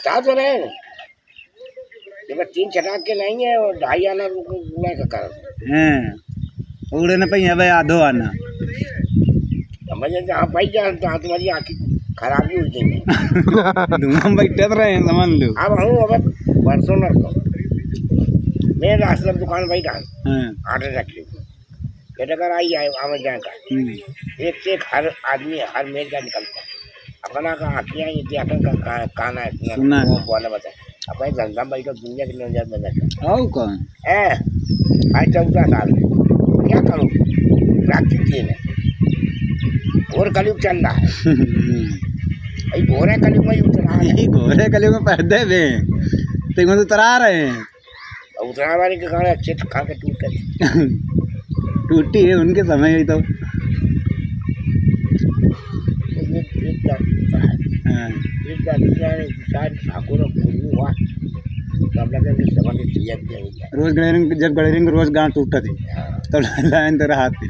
बता तो रहे हैं कि मैं 3 चटाक के नहीं है और 2.5 आना रुपये का कर उड़े न पई अब आधो आना समझ जहाँ पाई जाए तो तुम्हारी आँखें खराबी हुई देंगे धुआं बैठे तो रहे समझ लो। अब हूँ अब परसों नरसों मेरे रास्ते दुकान भाई डाल ऑर्डर रख ली बेटा कर आई जाए आवे जाए का एक से एक हर आदमी हर मेल का निकलता अपना का आँखियाँ इतिहास का काना है वो बोला बता अपने धंधा भाई तो दुनिया की नजर में बैठा आओ कौन आज 14 साल क्या करूँ प्राकृतिक है और कलयुग चल रहा है भाई घोरे कलयुग में उतरा है घोरे कलयुग में पैदे वे तो उतरा रहे हैं उतरा वाले के कारण अच्छे खा के टूट गए टूटी है उनके समय ही तो रोज गड़ेरिंग जब गड़ेरिंग रोज गांठ टूटा थी तब लाइन तेरा हाथ थी